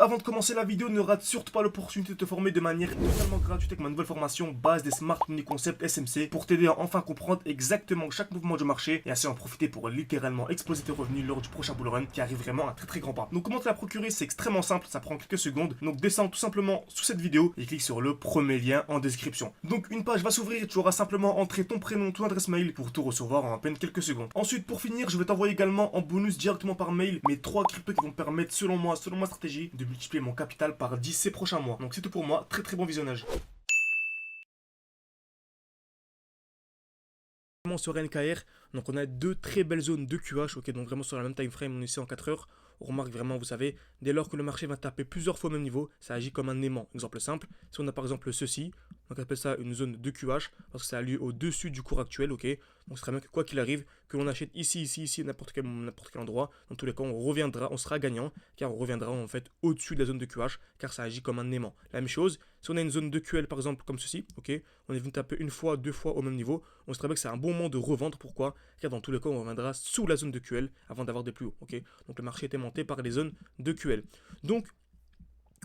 avant de commencer la vidéo, ne rate surtout pas l'opportunité de te former de manière totalement gratuite avec ma nouvelle formation base des Smart Money Concept SMC pour t'aider à enfin comprendre exactement chaque mouvement du marché et ainsi en profiter pour littéralement exploser tes revenus lors du prochain bull run qui arrive vraiment à très grand pas. Donc comment te la procurer, c'est extrêmement simple, ça prend quelques secondes. Donc descends tout simplement sous cette vidéo et clique sur le premier lien en description. Donc une page va s'ouvrir et tu auras simplement entré ton prénom, ton adresse mail pour tout recevoir en à peine quelques secondes. Ensuite, pour finir, je vais t'envoyer également en bonus directement par mail mes 3 cryptos qui vont me permettre, selon moi, selon ma stratégie, de multiplier mon capital par 10 ces prochains mois. Donc c'est tout pour moi, très bon visionnage. Sur NKR, donc on a deux très belles zones de QH, ok, donc vraiment sur la même time frame, on est ici en 4 heures. On remarque vraiment, vous savez, dès lors que le marché va taper plusieurs fois au même niveau, ça agit comme un aimant. Exemple simple, si on a par exemple ceci, on appelle ça une zone de QH parce que ça a lieu au-dessus du cours actuel, ok. Donc c'est très bien que quoi qu'il arrive, que l'on achète ici, n'importe quel endroit, dans tous les cas, on reviendra, on sera gagnant, car on reviendra en fait au-dessus de la zone de QH, car ça agit comme un aimant. La même chose, si on a une zone de QL par exemple comme ceci, ok, on est venu taper une fois, deux fois au même niveau, on sait bien que c'est un bon moment de revendre. Pourquoi? Car dans tous les cas, on reviendra sous la zone de QL avant d'avoir des plus hauts, ok. Donc le marché est aimanté par les zones de QL. Donc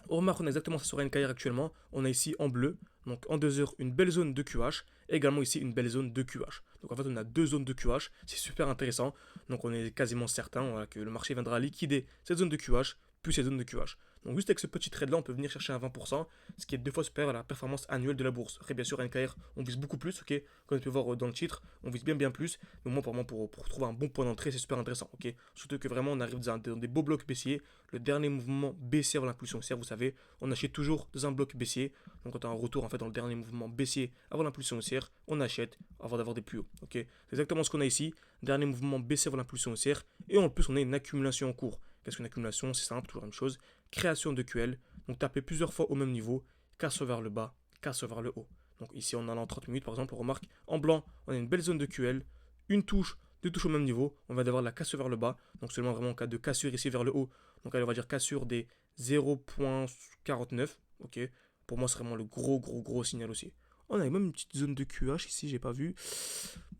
on remarque qu'on a exactement ça sur NKR actuellement. On a ici en bleu, donc en 2 heures, une belle zone de QH. Et également ici une belle zone de QH. Donc en fait, on a deux zones de QH. C'est super intéressant. Donc on est quasiment certain voilà, que le marché viendra liquider cette zone de QH, puis ces zones de QH. Donc juste avec ce petit trade là, on peut venir chercher un 20%, ce qui est 2 fois supérieur à la performance annuelle de la bourse. Après bien sûr NKR, on vise beaucoup plus, ok. Comme tu peux voir dans le titre, on vise bien plus. Mais moi pour trouver un bon point d'entrée, c'est super intéressant, ok. Surtout que vraiment on arrive dans des beaux blocs baissiers. Le dernier mouvement baissier avant l'impulsion haussière, vous savez, on achète toujours dans un bloc baissier. Donc quand on a un retour en fait dans le dernier mouvement baissier avant l'impulsion haussière, on achète avant d'avoir des plus hauts, ok. C'est exactement ce qu'on a ici. Dernier mouvement baissier avant l'impulsion haussière. Et en plus on a une accumulation en cours. Qu'est-ce qu'une accumulation? C'est simple, toujours la même chose. Création de QL, donc taper plusieurs fois au même niveau, casse vers le bas, casse vers le haut. Donc ici en allant 30 minutes par exemple, on remarque en blanc, on a une belle zone de QL, une touche, deux touches au même niveau, on va avoir la casse vers le bas, donc seulement vraiment en cas de cassure ici vers le haut, donc allez, on va dire cassure des 0.49, ok, pour moi c'est vraiment le gros signal aussi. On a même une petite zone de QH ici, j'ai pas vu,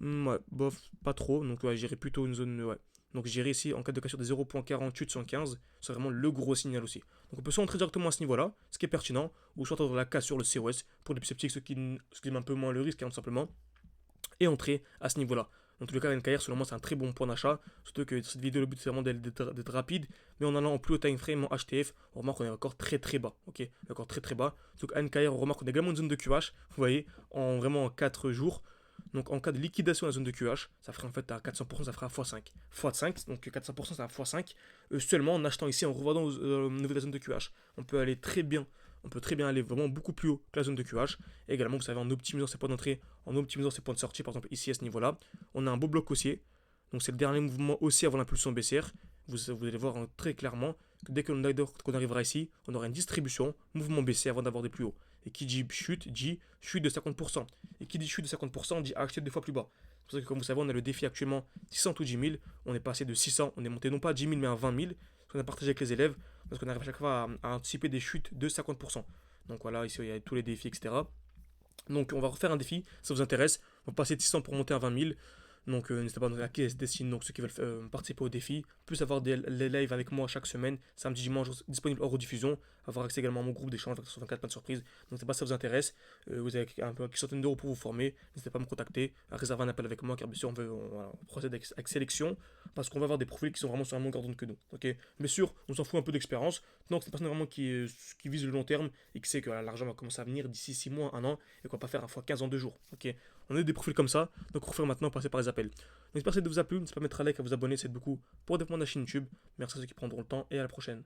ouais, bof, pas trop, donc ouais, j'irai plutôt une zone, ouais. Donc j'irai ici en cas de cassure des 0.4815, c'est vraiment le gros signal aussi. Donc on peut soit entrer directement à ce niveau-là, ce qui est pertinent, ou soit entrer dans la cassure, le COS, pour les sceptiques, ceux qui aiment un peu moins le risque, hein, tout simplement, et entrer à ce niveau-là. Dans tous les cas, NKR, selon moi, c'est un très bon point d'achat. Surtout que cette vidéo, le but, c'est vraiment d'être rapide. Mais en allant en plus haut time frame, en HTF, on remarque qu'on est encore très bas. Ok, encore très bas. Surtout qu'à NKR, on remarque qu'on a également une zone de QH. Vous voyez, vraiment en 4 jours. Donc en cas de liquidation de la zone de QH, ça ferait en fait à 400%, ça ferait à x5. x5, donc 400%, c'est à x5. Seulement en achetant ici, en revendant au niveau de la zone de QH. On peut aller très bien. On peut très bien aller vraiment beaucoup plus haut que la zone de QH. Et également, vous savez, en optimisant ses points d'entrée, en optimisant ses points de sortie, par exemple ici à ce niveau-là, on a un beau bloc haussier. Donc c'est le dernier mouvement haussier avant l'impulsion baissière. Vous allez voir très clairement que dès qu'on arrivera ici, on aura une distribution, mouvement baissier avant d'avoir des plus hauts. Et qui dit chute de 50%. Et qui dit chute de 50%, dit acheter 2 fois plus bas. C'est pour ça que comme vous savez, on a le défi actuellement 600 ou 10 000. On est passé de 600, on est monté non pas à 10 000 mais à 20 000. Ce qu'on a partagé avec les élèves. Parce qu'on arrive à chaque fois à anticiper des chutes de 50%. Donc voilà, ici il y a tous les défis, etc. Donc on va refaire un défi, ça vous intéresse. On va passer de 600 pour monter à 20 000. Donc n'hésitez pas à liker et dessine donc ceux qui veulent participer au défi, plus avoir les lives avec moi chaque semaine, samedi, dimanche, disponible hors rediffusion, avoir accès également à mon groupe d'échange avec 24 plein de surprises. Donc n'hésitez pas si ça vous intéresse, vous avez un peu quelques centaines d'euros pour vous former, n'hésitez pas à me contacter, à réserver un appel avec moi car bien sûr on procède avec sélection parce qu'on va avoir des profils qui sont vraiment sur la même longueur d'onde que nous. Ok, bien sûr on s'en fout un peu d'expérience, donc c'est une personne vraiment qui vise le long terme et qui sait que l'argent va commencer à venir d'ici 6 mois, 1 an et qu'on va pas faire un fois 15 en 2 jours. Ok, on a des profils comme ça, donc on refait maintenant passer par les appels. Donc j'espère que ça vous a plu, n'hésitez pas à mettre un like, à vous abonner, c'est beaucoup pour défendre la chaîne YouTube. Merci à ceux qui prendront le temps et à la prochaine.